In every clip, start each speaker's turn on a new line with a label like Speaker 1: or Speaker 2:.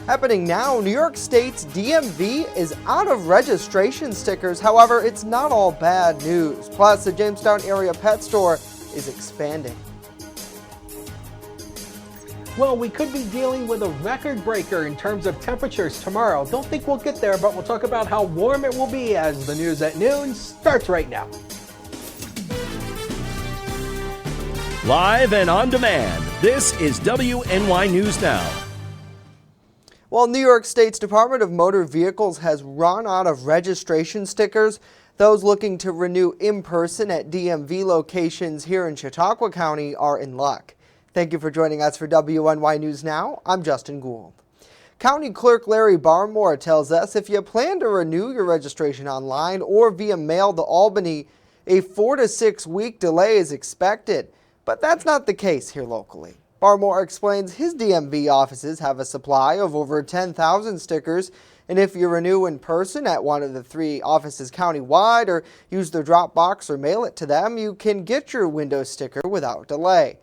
Speaker 1: Happening now, New York State's DMV is out of registration stickers. However, it's not all bad news. Plus, the Jamestown area pet store is expanding.
Speaker 2: Well, we could be dealing with a record breaker in terms of temperatures tomorrow. Don't think we'll get there, but we'll talk about how warm it will be as the news at noon starts right now.
Speaker 3: Live and on demand, this is WNY News Now.
Speaker 1: Well, New York State's Department of Motor Vehicles has run out of registration stickers. Those looking to renew in person at DMV locations here in Chautauqua County are in luck. Thank you for joining us for WNY News Now. I'm Justin Gould. County Clerk Larry Barmore tells us if you plan to renew your registration online or via mail to Albany, a 4 to 6 week delay is expected. But that's not the case here locally. Barmore explains his DMV offices have a supply of over 10,000 stickers, and if you renew in person at one of the 3 offices countywide or use their drop box or mail it to them, you can get your window sticker without delay.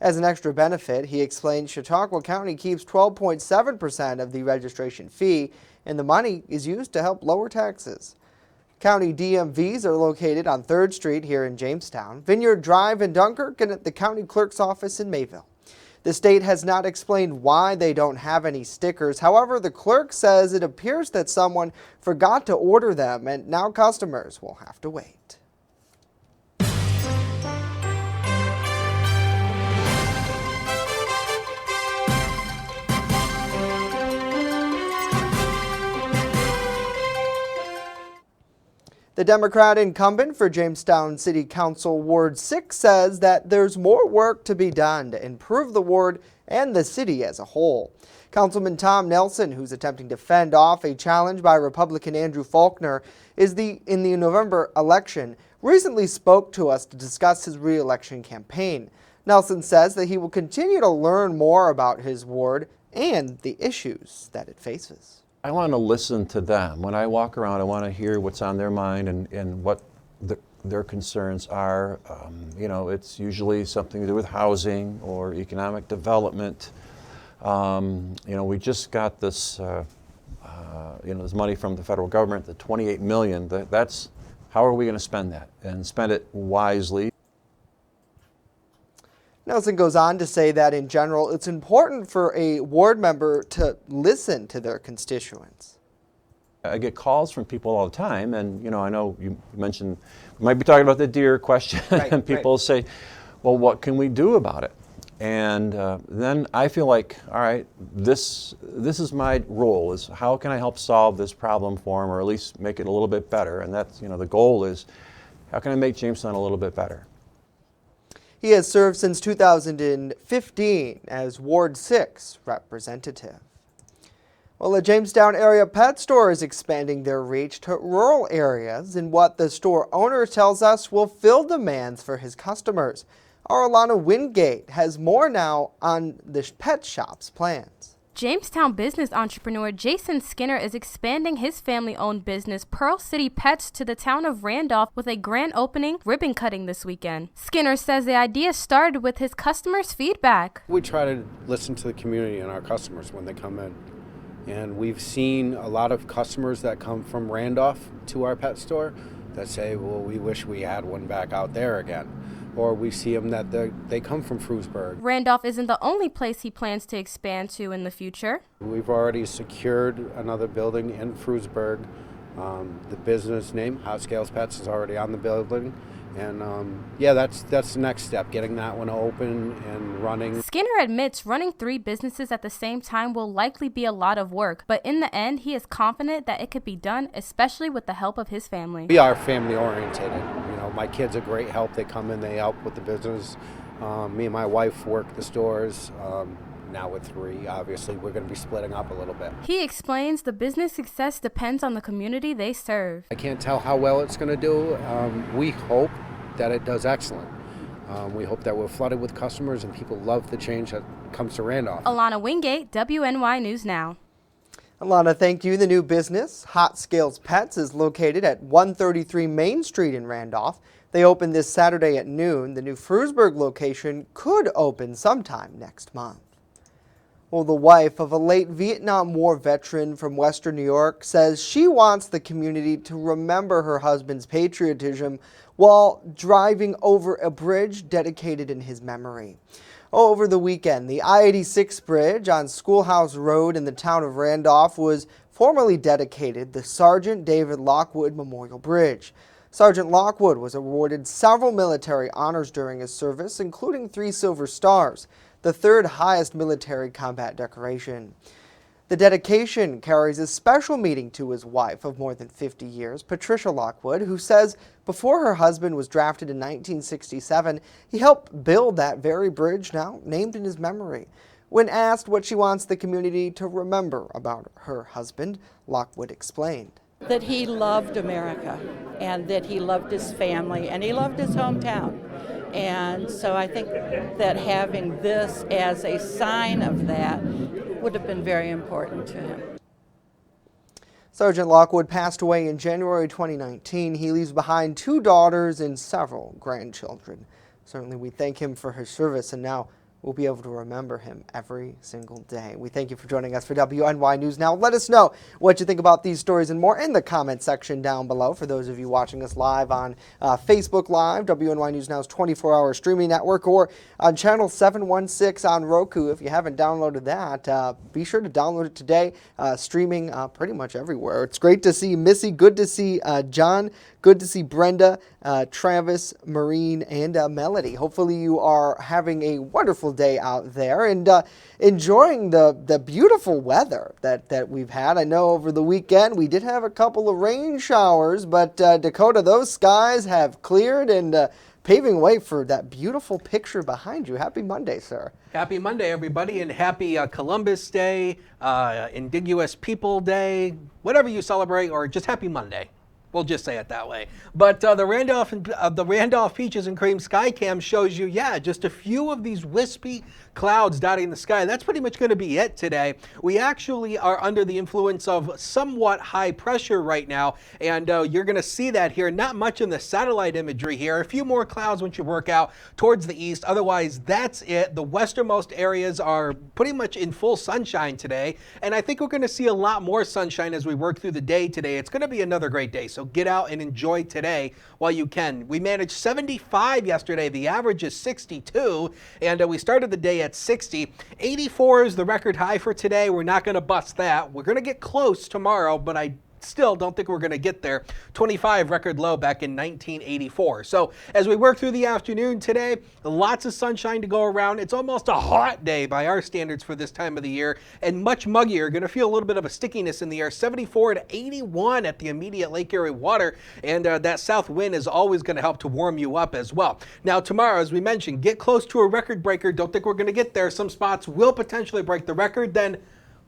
Speaker 1: As an extra benefit, he explained Chautauqua County keeps 12.7% of the registration fee, and the money is used to help lower taxes. County DMVs are located on 3rd Street here in Jamestown, Vineyard Drive in Dunkirk, and at the county clerk's office in Mayville. The state has not explained why they don't have any stickers. However, the clerk says it appears that someone forgot to order them, and now customers will have to wait. The Democrat incumbent for Jamestown City Council Ward 6 says that there's more work to be done to improve the ward and the city as a whole. Councilman Tom Nelson, who's attempting to fend off a challenge by Republican Andrew Faulkner in the November election, recently spoke to us to discuss his re-election campaign. Nelson says that he will continue to learn more about his ward and the issues that it faces.
Speaker 4: I want to listen to them. When I walk around, I want to hear what's on their mind and what their concerns are. You know, it's usually something to do with housing or economic development. You know, we just got this, this money from the federal government, the $28 million. That's how are we going to spend that and spend it wisely?
Speaker 1: Nelson goes on to say that in general, it's important for a ward member to listen to their constituents.
Speaker 4: I get calls from people all the time, and I know you mentioned we might be talking about the deer question, right, and people say, well, what can we do about it? And then I feel like, all right, this is my role, is how can I help solve this problem for them, or at least make it a little bit better? And that's, the goal is, how can I make Jamestown a little bit better?
Speaker 1: He has served since 2015 as Ward 6 representative. Well, the Jamestown area pet store is expanding their reach to rural areas in what the store owner tells us will fill demands for his customers. Our Alana Wingate has more now on the pet shop's plans.
Speaker 5: Jamestown business entrepreneur Jason Skinner is expanding his family-owned business Pearl City Pets to the town of Randolph with a grand opening ribbon cutting this weekend. Skinner says the idea started with his customers' feedback.
Speaker 6: We try to listen to the community and our customers when they come in. And we've seen a lot of customers that come from Randolph to our pet store that say, well, we wish we had one back out there again. Or we see them that they come from Frewsburg.
Speaker 5: Randolph isn't the only place he plans to expand to in the future.
Speaker 6: We've already secured another building in Frewsburg. The business name, Hot Scales Pets, is already on the building. And that's the next step, getting that one open and running.
Speaker 5: Skinner admits running 3 businesses at the same time will likely be a lot of work, but in the end, he is confident that it could be done, especially with the help of his family.
Speaker 6: We are family oriented. My kids are great help. They come in, they help with the business. Me and my wife work the stores. Now with 3, obviously, we're going to be splitting up a little bit.
Speaker 5: He explains the business success depends on the community they serve.
Speaker 6: I can't tell how well it's going to do. We hope that it does excellent. We hope that we're flooded with customers and people love the change that comes to Randolph.
Speaker 5: Alana Wingate, WNY News Now.
Speaker 1: Alana, thank you. The new business, Hot Scales Pets, is located at 133 Main Street in Randolph. They open this Saturday at noon. The new Frewsburg location could open sometime next month. Well, the wife of a late Vietnam War veteran from Western New York says she wants the community to remember her husband's patriotism while driving over a bridge dedicated in his memory. Over the weekend, the I-86 bridge on Schoolhouse Road in the town of Randolph was formally dedicated the Sergeant David Lockwood Memorial Bridge. Sergeant Lockwood was awarded several military honors during his service, including 3 Silver Stars, the 3rd highest military combat decoration. The dedication carries a special meaning to his wife of more than 50 years, Patricia Lockwood, who says before her husband was drafted in 1967, he helped build that very bridge now named in his memory. When asked what she wants the community to remember about her husband, Lockwood explained.
Speaker 7: That he loved America and that he loved his family and he loved his hometown. And so I think that having this as a sign of that would have been very important to him.
Speaker 1: Sergeant Lockwood passed away in January 2019. He leaves behind 2 daughters and several grandchildren. Certainly we thank him for his service, and now we'll be able to remember him every single day. We thank you for joining us for WNY News Now. Let us know what you think about these stories and more in the comment section down below. For those of you watching us live on Facebook Live, WNY News Now's 24-hour streaming network, or on channel 716 on Roku. If you haven't downloaded that, be sure to download it today. Streaming pretty much everywhere. It's great to see Missy. Good to see John. Good to see Brenda, Travis, Maureen, and Melody. Hopefully you are having a wonderful day out there and enjoying the beautiful weather that we've had. I know over the weekend we did have a couple of rain showers, but Dakota, those skies have cleared and paving way for that beautiful picture behind you. Happy Monday, sir.
Speaker 2: Happy Monday, everybody, and happy Columbus Day, Indigenous People Day, whatever you celebrate, or just happy Monday. We'll just say it that way. But the Randolph Peaches and Cream Skycam shows you, just a few of these wispy clouds dotting the sky. That's pretty much going to be it today. We actually are under the influence of somewhat high pressure right now, and you're going to see that here. Not much in the satellite imagery here. A few more clouds once you work out towards the east. Otherwise, that's it. The westernmost areas are pretty much in full sunshine today, and I think we're going to see a lot more sunshine as we work through the day today. It's going to be another great day, so get out and enjoy today while you can. We managed 75 yesterday. The average is 62, and we started the day at 60. 84 is the record high for today. We're not going to bust that. We're going to get close tomorrow, but I still don't think we're going to get there. 25 record low back in 1984. So as we work through the afternoon today, lots of sunshine to go around. It's almost a hot day by our standards for this time of the year, and much muggier. Going to feel a little bit of a stickiness in the air. 74 to 81 at the immediate Lake Erie water, and that south wind is always going to help to warm you up as well. Now tomorrow, as we mentioned, get close to a record breaker. Don't think we're going to get there. Some spots will potentially break the record. Then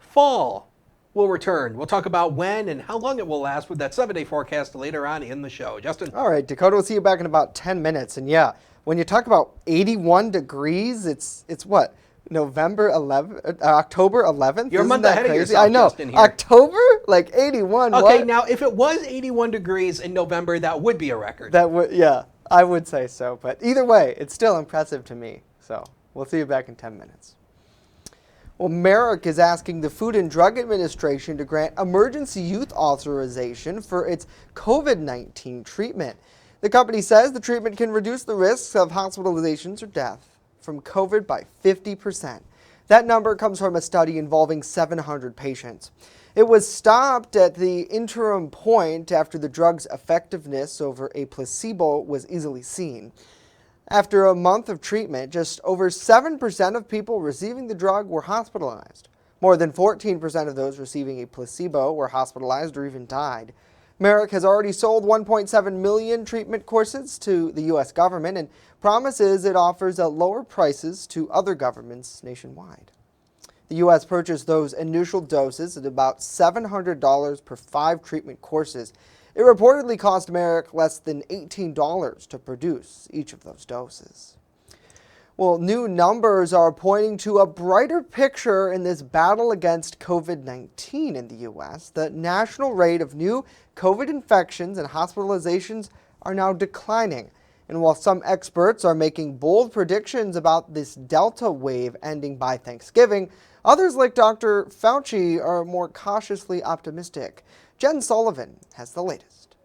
Speaker 2: fall will return. We'll talk about when and how long it will last with that 7-day forecast later on in the show. Justin?
Speaker 1: All right, Dakota, we'll see you back in about 10 minutes. And yeah, when you talk about 81 degrees, it's what? October 11th?
Speaker 2: You're a month ahead of yourself,
Speaker 1: I know.
Speaker 2: Justin, here.
Speaker 1: October? Like 81,
Speaker 2: Okay,
Speaker 1: what?
Speaker 2: now if it was 81 degrees in November, that would be a record.
Speaker 1: That would, yeah, I would say so. But either way, it's still impressive to me. So we'll see you back in 10 minutes. Well, Merrick is asking the Food and Drug Administration to grant emergency use authorization for its COVID-19 treatment. The company says the treatment can reduce the risks of hospitalizations or death from COVID by 50%. That number comes from a study involving 700 patients. It was stopped at the interim point after the drug's effectiveness over a placebo was easily seen. After a month of treatment, just over 7% of people receiving the drug were hospitalized. More than 14% of those receiving a placebo were hospitalized or even died. Merrick has already sold 1.7 million treatment courses to the U.S. government and promises it offers lower prices to other governments nationwide. The U.S. purchased those initial doses at about $700 per 5 treatment courses. It reportedly cost Merrick less than $18 to produce each of those doses. Well, new numbers are pointing to a brighter picture in this battle against COVID-19 in the U.S. The national rate of new COVID infections and hospitalizations are now declining. And while some experts are making bold predictions about this Delta wave ending by Thanksgiving, others like Dr. Fauci are more cautiously optimistic. Jen Sullivan has the latest.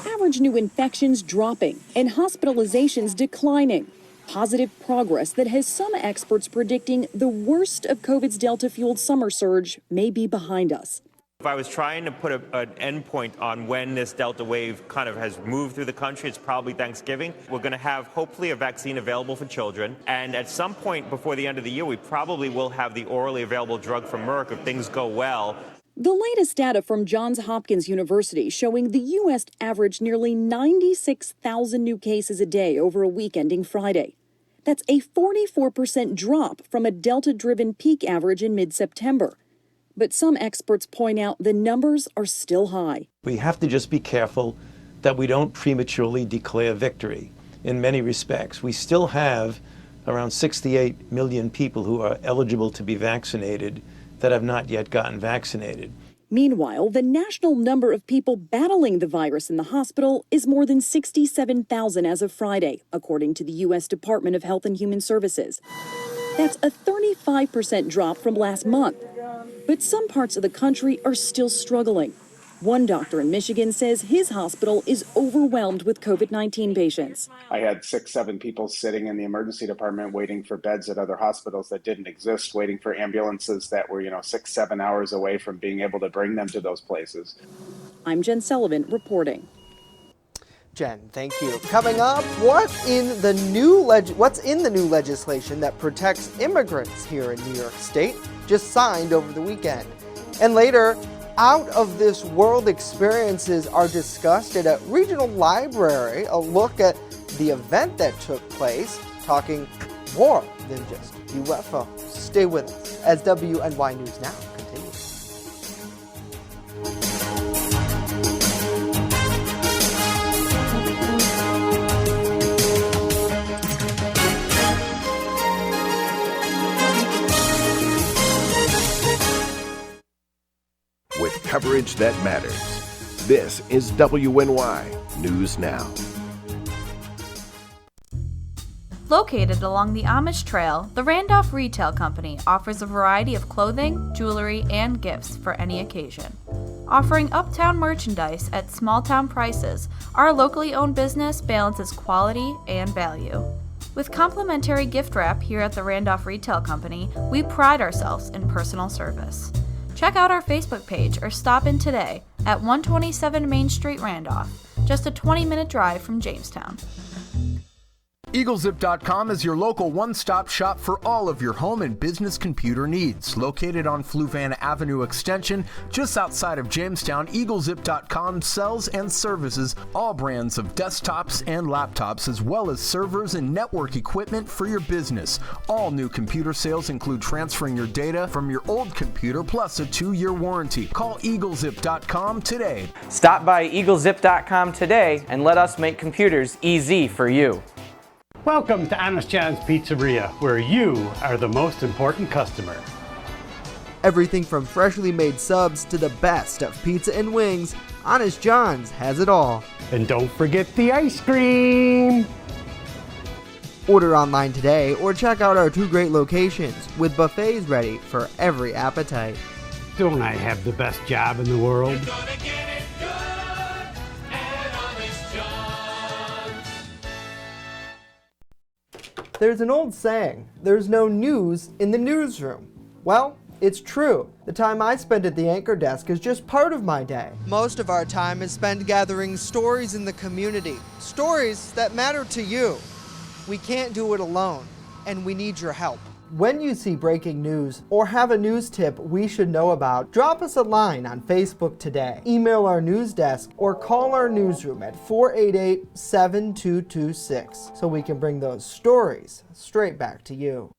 Speaker 8: Average new infections dropping and hospitalizations declining. Positive progress that has some experts predicting the worst of COVID's Delta-fueled summer surge may be behind us.
Speaker 9: If I was trying to put an endpoint on when this Delta wave kind of has moved through the country, it's probably Thanksgiving. We're going to have hopefully a vaccine available for children. And at some point before the end of the year, we probably will have the orally available drug from Merck if things go well.
Speaker 8: The latest data from Johns Hopkins University showing the U.S. averaged nearly 96,000 new cases a day over a week ending Friday. That's a 44% drop from a Delta-driven peak average in mid-September. But some experts point out the numbers are still high.
Speaker 10: We have to just be careful that we don't prematurely declare victory in many respects. We still have around 68 million people who are eligible to be vaccinated that have not yet gotten vaccinated.
Speaker 8: Meanwhile, the national number of people battling the virus in the hospital is more than 67,000 as of Friday, according to the U.S. Department of Health and Human Services. That's a 35% drop from last month. But some parts of the country are still struggling. One doctor in Michigan says his hospital is overwhelmed with COVID-19 patients.
Speaker 11: I had 6, 7 people sitting in the emergency department waiting for beds at other hospitals that didn't exist, waiting for ambulances that were, 6, 7 hours away from being able to bring them to those places.
Speaker 8: I'm Jen Sullivan reporting.
Speaker 1: Jen, thank you. Coming up, what's in the new legislation that protects immigrants here in New York State, just signed over the weekend? And later, out of this world experiences are discussed at a regional library, a look at the event that took place, talking more than just UFOs. Stay with us as WNY News Now continues.
Speaker 3: With coverage that matters. This is WNY News Now.
Speaker 12: Located along the Amish Trail, the Randolph Retail Company offers a variety of clothing, jewelry, and gifts for any occasion. Offering uptown merchandise at small-town prices, our locally owned business balances quality and value. With complimentary gift wrap here at the Randolph Retail Company, we pride ourselves in personal service. Check out our Facebook page or stop in today at 127 Main Street, Randolph, just a 20-minute drive from Jamestown.
Speaker 13: EagleZip.com is your local one-stop shop for all of your home and business computer needs. Located on Fluvan Avenue Extension, just outside of Jamestown, EagleZip.com sells and services all brands of desktops and laptops, as well as servers and network equipment for your business. All new computer sales include transferring your data from your old computer plus a 2-year warranty. Call EagleZip.com today.
Speaker 14: Stop by EagleZip.com today and let us make computers easy for you.
Speaker 15: Welcome to Honest John's Pizzeria, where you are the most important customer.
Speaker 1: Everything from freshly made subs to the best of pizza and wings, Honest John's has it all.
Speaker 15: And don't forget the ice cream!
Speaker 1: Order online today or check out our 2 great locations with buffets ready for every appetite.
Speaker 15: Don't I have the best job in the world?
Speaker 1: There's an old saying, there's no news in the newsroom. Well, it's true. The time I spend at the anchor desk is just part of my day. Most of our time is spent gathering stories in the community, stories that matter to you. We can't do it alone, and we need your help. When you see breaking news or have a news tip we should know about, drop us a line on Facebook today, email our news desk, or call our newsroom at 488-7226 so we can bring those stories straight back to you.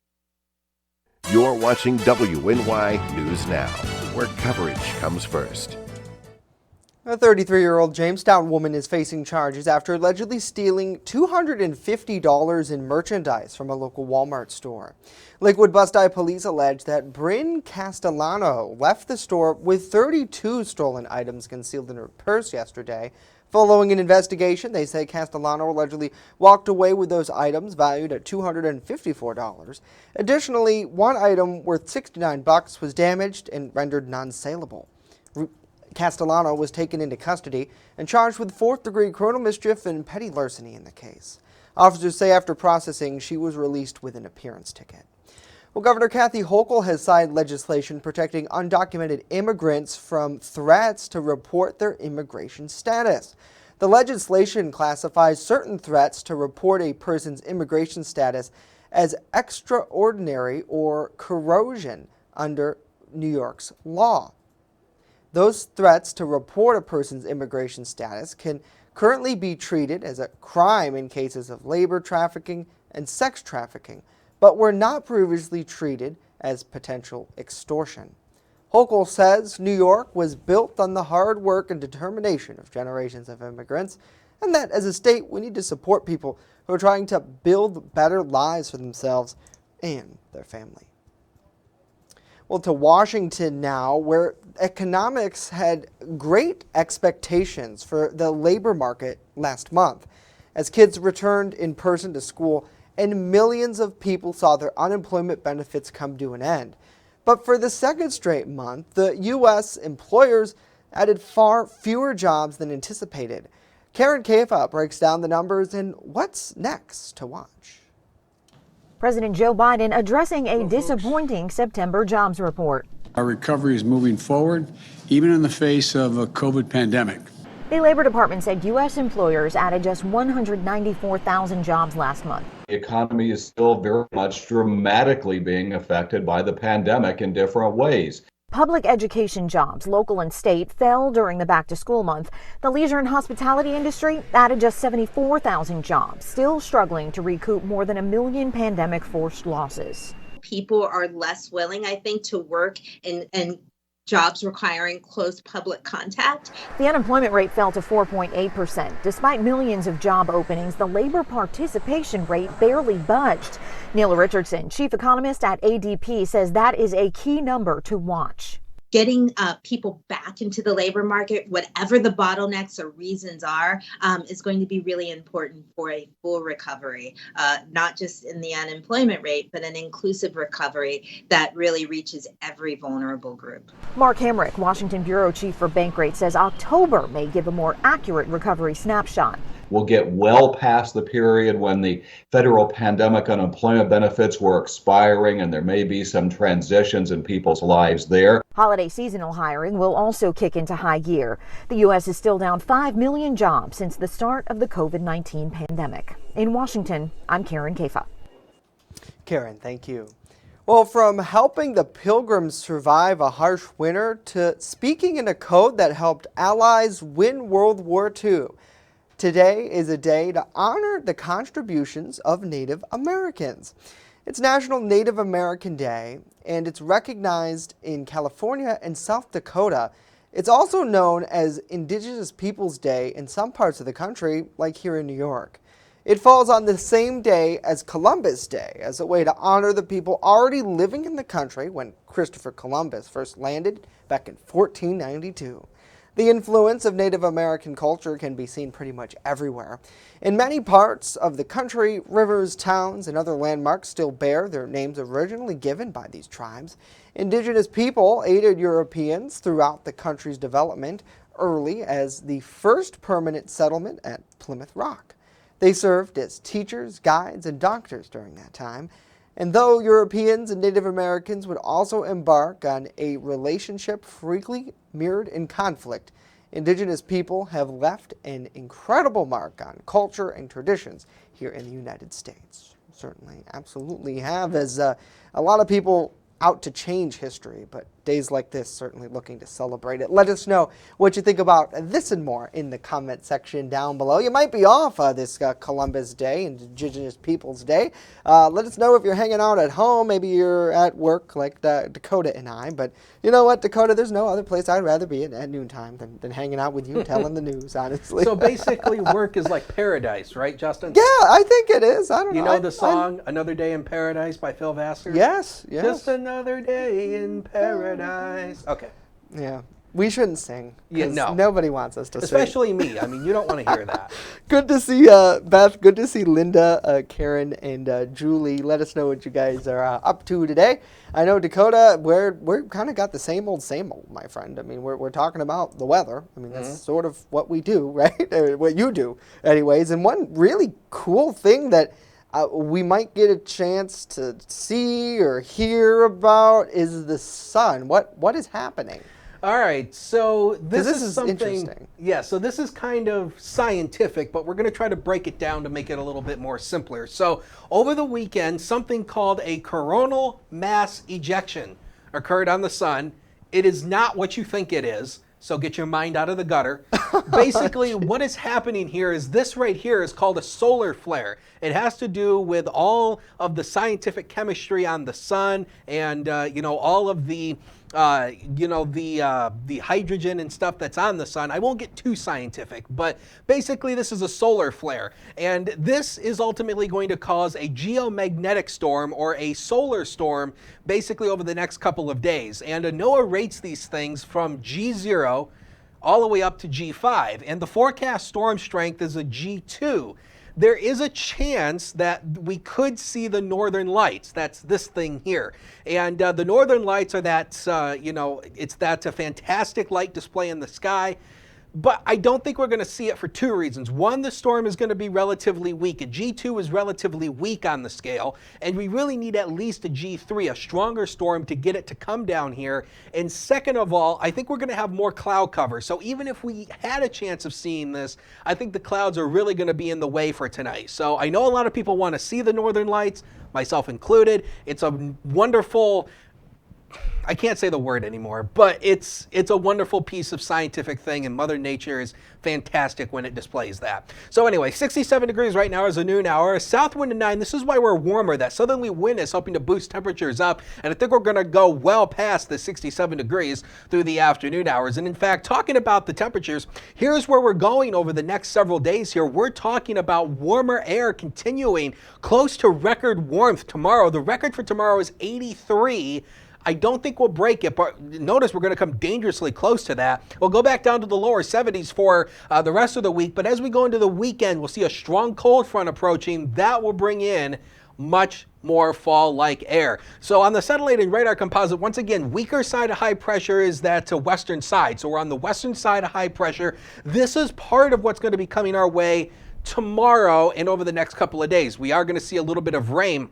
Speaker 3: You're watching WNY News Now, where coverage comes first.
Speaker 1: A 33-year-old Jamestown woman is facing charges after allegedly stealing $250 in merchandise from a local Walmart store. Lakewood Bust-Eye police allege that Bryn Castellano left the store with 32 stolen items concealed in her purse yesterday. Following an investigation, they say Castellano allegedly walked away with those items valued at $254. Additionally, one item worth $69 was damaged and rendered non-saleable. Castellano was taken into custody and charged with fourth-degree criminal mischief and petty larceny in the case. Officers say after processing, she was released with an appearance ticket. Well, Governor Kathy Hochul has signed legislation protecting undocumented immigrants from threats to report their immigration status. The legislation classifies certain threats to report a person's immigration status as extraordinary or corrosion under New York's law. Those threats to report a person's immigration status can currently be treated as a crime in cases of labor trafficking and sex trafficking, but were not previously treated as potential extortion. Hochul says New York was built on the hard work and determination of generations of immigrants, and that as a state we need to support people who are trying to build better lives for themselves and their family. Well, to Washington now, where economics had great expectations for the labor market last month, as kids returned in person to school and millions of people saw their unemployment benefits come to an end. But for the second straight month, the U.S. employers added far fewer jobs than anticipated. Karen Kafa breaks down the numbers and what's next to watch.
Speaker 16: President Joe Biden addressing a disappointing September jobs report.
Speaker 17: Our recovery is moving forward, even in the face of a COVID pandemic.
Speaker 16: The Labor Department said U.S. employers added just 194,000 jobs last month.
Speaker 18: The economy is still very much dramatically being affected by the pandemic in different ways.
Speaker 16: Public education jobs, local and state, fell during the back-to-school month. The leisure and hospitality industry added just 74,000 jobs, still struggling to recoup more than 1 million pandemic-forced losses.
Speaker 19: People are less willing, I think, to work in jobs requiring close public contact.
Speaker 16: The unemployment rate fell to 4.8%. Despite millions of job openings, the labor participation rate barely budged. Neil Richardson, chief economist at ADP, says that is a key number to watch.
Speaker 19: Getting people back into the labor market, whatever the bottlenecks or reasons are, is going to be really important for a full recovery, not just in the unemployment rate, but an inclusive recovery that really reaches every vulnerable group.
Speaker 16: Mark Hamrick, Washington Bureau Chief for Bankrate, says October may give a more accurate recovery snapshot.
Speaker 18: We'll get well past the period when the federal pandemic unemployment benefits were expiring, and there may be some transitions in people's lives there.
Speaker 16: Holiday seasonal hiring will also kick into high gear. The U.S. is still down 5 million jobs since the start of the COVID-19 pandemic. In Washington, I'm Karen Kafa.
Speaker 1: Karen, thank you. Well, from helping the Pilgrims survive a harsh winter to speaking in a code that helped allies win World War II. Today is a day to honor the contributions of Native Americans. It's National Native American Day, and it's recognized in California and South Dakota. It's also known as Indigenous Peoples Day in some parts of the country, like here in New York. It falls on the same day as Columbus Day, as a way to honor the people already living in the country when Christopher Columbus first landed back in 1492. The influence of Native American culture can be seen pretty much everywhere. In many parts of the country, rivers, towns, and other landmarks still bear their names originally given by these tribes. Indigenous people aided Europeans throughout the country's development, early as the first permanent settlement at Plymouth Rock. They served as teachers, guides, and doctors during that time. And though Europeans and Native Americans would also embark on a relationship frequently mirrored in conflict, Indigenous people have left an incredible mark on culture and traditions here in the United States. Certainly, absolutely have, as a lot of people out to change history, but days like this certainly looking to celebrate it. Let us know what you think about this and more in the comment section down below. You might be off this Columbus Day, Indigenous Peoples Day. Let us know if you're hanging out at home. Maybe you're at work like Dakota and I, but you know what, Dakota, there's no other place I'd rather be at noontime than hanging out with you telling the news, honestly.
Speaker 2: So basically work is like paradise, right, Justin?
Speaker 1: Yeah, I think it is. I don't know.
Speaker 2: You know the song Another Day in Paradise by Phil Vassar?
Speaker 1: Yes, yes.
Speaker 2: Just another day in paradise. Okay.
Speaker 1: Yeah. We shouldn't sing.
Speaker 2: Yeah,
Speaker 1: 'cause
Speaker 2: no.
Speaker 1: Nobody wants us to sing.
Speaker 2: Especially me. I mean, you don't want to hear that.
Speaker 1: Good to see Beth. Good to see Linda, Karen, and Julie. Let us know what you guys are up to today. I know Dakota, we're kind of got the same old, my friend. I mean, we're talking about the weather. I mean, that's sort of what we do, right? Or what you do, anyways. And one really cool thing that we might get a chance to see or hear about is the sun. What is happening?
Speaker 2: All right, so this is something
Speaker 1: interesting.
Speaker 2: Yeah, so this is kind of scientific, but we're going to try to break it down to make it a little bit more simpler. So over the weekend, something called a coronal mass ejection occurred on the sun. It is not what you think it is, so get your mind out of the gutter. Basically, what is happening here is this right here is called a solar flare. It has to do with all of the scientific chemistry on the sun and, all of the the hydrogen and stuff that's on the sun. I won't get too scientific, but basically this is a solar flare. And this is ultimately going to cause a geomagnetic storm or a solar storm basically over the next couple of days. And NOAA rates these things from G0 all the way up to G5. And the forecast storm strength is a G2. There is a chance that we could see the northern lights. That's this thing here. And the northern lights are that, it's that a fantastic light display in the sky. But I don't think we're going to see it for two reasons. One, the storm is going to be relatively weak. A G2 is relatively weak on the scale, and we really need at least a G3, a stronger storm, to get it to come down here. And second of all, I think we're going to have more cloud cover. So even if we had a chance of seeing this, I think the clouds are really going to be in the way for tonight. So I know a lot of people want to see the northern lights, myself included. It's a wonderful, I can't say the word anymore, but it's a wonderful piece of scientific thing, and Mother Nature is fantastic when it displays that. So anyway, 67 degrees right now is the noon hour. A south wind of 9. This is why we're warmer. That southerly wind is helping to boost temperatures up, and I think we're going to go well past the 67 degrees through the afternoon hours. And in fact, talking about the temperatures, here's where we're going over the next several days here. We're talking about warmer air continuing close to record warmth tomorrow. The record for tomorrow is 83. I don't think we'll break it, but notice we're going to come dangerously close to that. We'll go back down to the lower 70s for the rest of the week, but as we go into the weekend, we'll see a strong cold front approaching. That will bring in much more fall-like air. So on the satellite and radar composite, once again, weaker side of high pressure is that western side. So we're on the western side of high pressure. This is part of what's going to be coming our way tomorrow and over the next couple of days. We are going to see a little bit of rain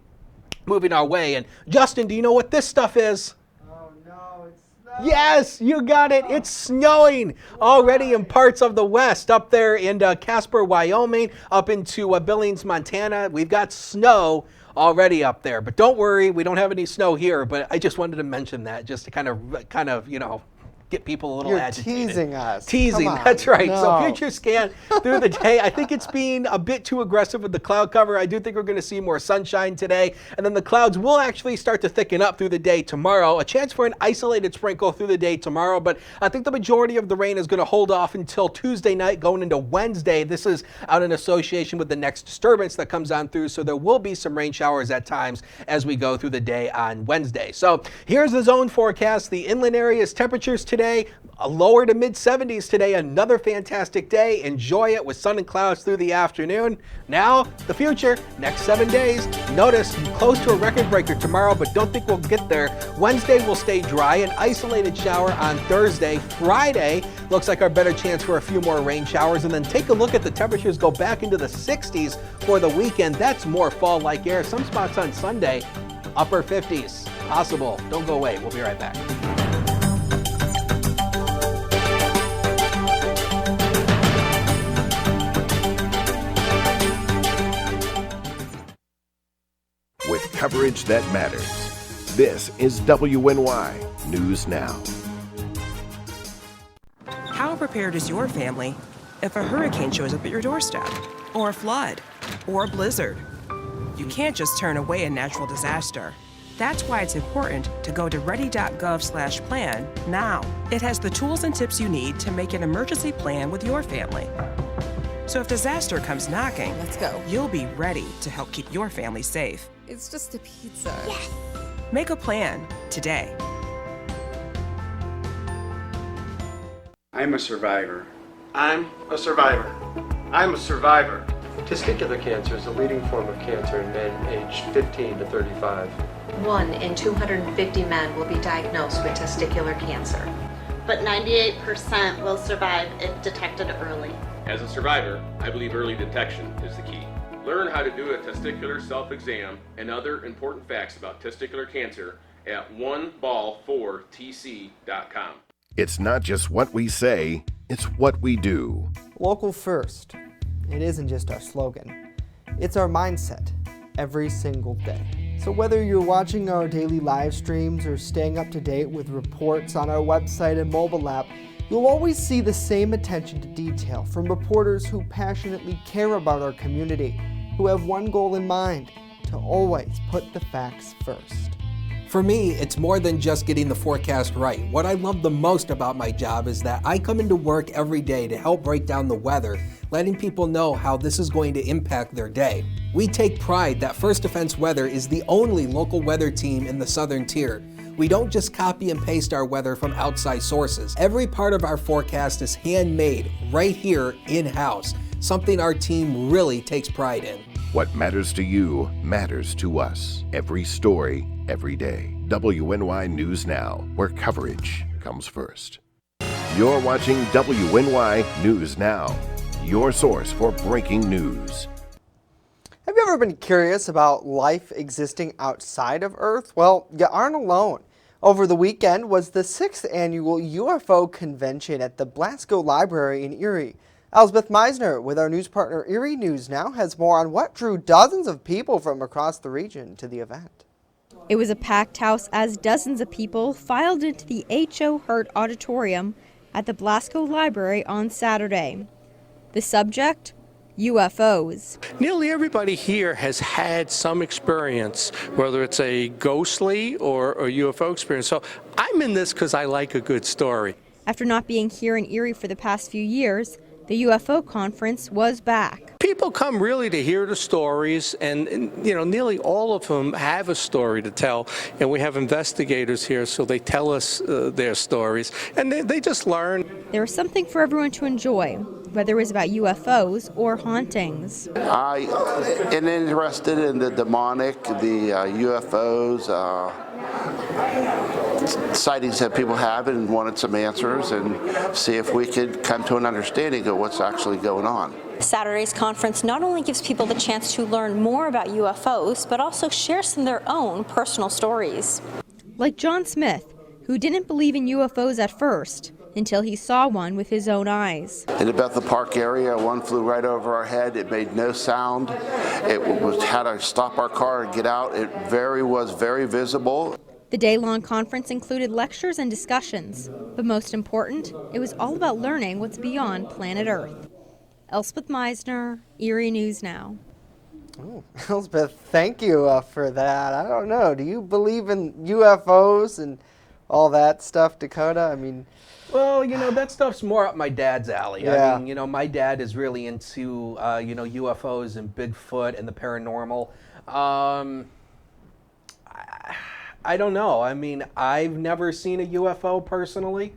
Speaker 2: moving our way. And Justin, do you know what this stuff is?
Speaker 1: Oh no, it's snowing.
Speaker 2: Yes, you got it. It's snowing already in parts of the west, up there in Casper, Wyoming, up into Billings, Montana. We've got snow already up there, but don't worry, we don't have any snow here. But I just wanted to mention that just to kind of get people a little
Speaker 1: You're
Speaker 2: agitated.
Speaker 1: teasing us.
Speaker 2: Teasing,
Speaker 1: Come on.
Speaker 2: that's right.
Speaker 1: No.
Speaker 2: So future scan through the day, I think it's being a bit too aggressive with the cloud cover. I do think we're going to see more sunshine today, and then the clouds will actually start to thicken up through the day tomorrow. A chance for an isolated sprinkle through the day tomorrow, but I think the majority of the rain is going to hold off until Tuesday night going into Wednesday. This is out in association with the next disturbance that comes on through, so there will be some rain showers at times as we go through the day on Wednesday. So here's the zone forecast. The inland areas temperatures today, a lower to mid 70s today. Another fantastic day. Enjoy it with sun and clouds through the afternoon. Now, the future, next 7 days. Notice close to a record breaker tomorrow, but don't think we'll get there. Wednesday will stay dry, an isolated shower on Thursday. Friday looks like our better chance for a few more rain showers. And then take a look at the temperatures go back into the 60s for the weekend. That's more fall-like air. Some spots on Sunday, upper 50s. Possible. Don't go away. We'll be right back.
Speaker 3: With coverage that matters. This is WNY News Now.
Speaker 20: How prepared is your family if a hurricane shows up at your doorstep? Or a flood? Or a blizzard? You can't just turn away a natural disaster. That's why it's important to go to ready.gov/plan now. It has the tools and tips you need to make an emergency plan with your family. So if disaster comes knocking,
Speaker 21: let's go.
Speaker 20: You'll be ready to help keep your family safe.
Speaker 21: It's just a pizza. Yes.
Speaker 20: Make a plan today.
Speaker 4: I'm a survivor.
Speaker 22: I'm a survivor. I'm a survivor. Testicular cancer is the leading form of cancer in men aged 15 to 35.
Speaker 23: 1 in 250 men will be diagnosed with testicular cancer.
Speaker 24: But 98% will survive if detected early.
Speaker 25: As a survivor, I believe early detection is the key. Learn how to do a testicular self-exam and other important facts about testicular cancer at oneball4tc.com.
Speaker 3: It's not just what we say, it's what we do.
Speaker 1: Local first. It isn't just our slogan. It's our mindset every single day. So whether you're watching our daily live streams or staying up to date with reports on our website and mobile app, you'll always see the same attention to detail from reporters who passionately care about our community, who have one goal in mind: to always put the facts first.
Speaker 2: For me, it's more than just getting the forecast right. What I love the most about my job is that I come into work every day to help break down the weather, letting people know how this is going to impact their day. We take pride that First Defense Weather is the only local weather team in the Southern Tier. We don't just copy and paste our weather from outside sources. Every part of our forecast is handmade right here in-house, something our team really takes pride in.
Speaker 3: What matters to you matters to us. Every story, every day. WNY News Now, where coverage comes first. You're watching WNY News Now, your source for breaking news.
Speaker 1: Have you ever been curious about life existing outside of Earth? Well, you aren't alone. Over the weekend was the 6th annual UFO convention at the Blasco Library in Erie. Elspeth Meisner with our news partner Erie News Now has more on what drew dozens of people from across the region to the event.
Speaker 26: It was a packed house as dozens of people filed into the H.O. Hurt Auditorium at the Blasco Library on Saturday. The subject? UFOs.
Speaker 22: Nearly everybody here has had some experience, whether it's a ghostly or a UFO experience. So I'm in this because I like a good story.
Speaker 26: After not being here in Erie for the past few years, the UFO conference was back.
Speaker 22: People come really to hear the stories, and nearly all of them have a story to tell. And we have investigators here, so they tell us their stories, and they just learn.
Speaker 26: There was something for everyone to enjoy, whether it was about UFOs or hauntings.
Speaker 27: I am interested in the demonic, the UFOs, sightings that people have, and wanted some answers and see if we could come to an understanding of what's actually going on.
Speaker 28: Saturday's conference not only gives people the chance to learn more about UFOs, but also share some of their own personal stories.
Speaker 26: Like John Smith, who didn't believe in UFOs at first, until he saw one with his own eyes.
Speaker 27: In the Bethel Park area, one flew right over our head. It made no sound. It had to stop our car and get out. It was very visible.
Speaker 26: The day-long conference included lectures and discussions, but most important, it was all about learning what's beyond planet Earth. Elspeth Meisner, Erie News Now.
Speaker 1: Oh, Elspeth, thank you for that. I don't know. Do you believe in UFOs and all that stuff, Dakota? I mean,
Speaker 2: well, that stuff's more up my dad's alley.
Speaker 1: Yeah.
Speaker 2: I mean, my dad is really into, UFOs and Bigfoot and the paranormal. I don't know. I mean, I've never seen a UFO personally.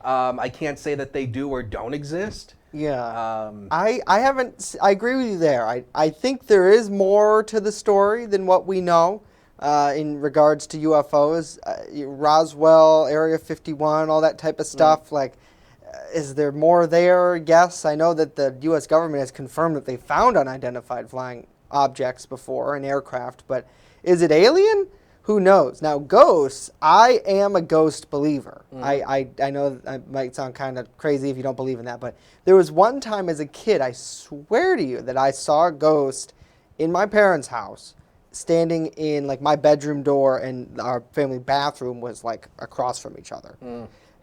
Speaker 2: I can't say that they do or don't exist.
Speaker 1: Yeah. I haven't. I agree with you there. I think there is more to the story than what we know in regards to UFOs. Roswell, Area 51, all that type of stuff. Like, is there more there? Yes. I know that the U.S. government has confirmed that they found unidentified flying objects before, an aircraft. But is it alien? Who knows? Now, ghosts, I am a ghost believer. I know that might sound kind of crazy if you don't believe in that, but there was one time as a kid, I swear to you, that I saw a ghost in my parents' house standing in like my bedroom door, and our family bathroom was like across from each other.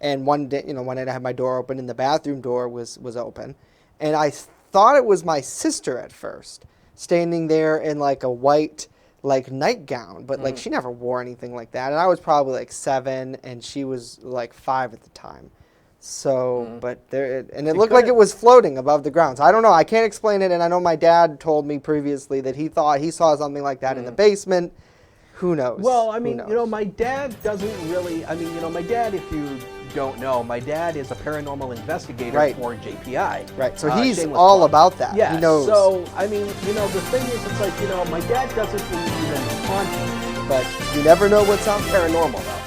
Speaker 1: And one day, one night I had my door open and the bathroom door was open. And I thought it was my sister at first, standing there in like a white nightgown, but like she never wore anything like that. And I was probably like 7 and she was like 5 at the time. So, but there, and it looked like it was floating above the ground. So I don't know. I can't explain it. And I know my dad told me previously that he thought he saw something like that in the basement. Who knows?
Speaker 2: Well, I mean, my dad doesn't really, my dad, if you don't know, my dad is a paranormal investigator
Speaker 1: Right.
Speaker 2: for JPI.
Speaker 1: Right, so he's
Speaker 2: Shameless
Speaker 1: all
Speaker 2: plug.
Speaker 1: about that.
Speaker 2: Yeah,
Speaker 1: He knows.
Speaker 2: so, I mean, you know, the thing is, it's like, you know, my dad doesn't believe in haunting, but
Speaker 1: you never know what's out there.
Speaker 2: paranormal, though.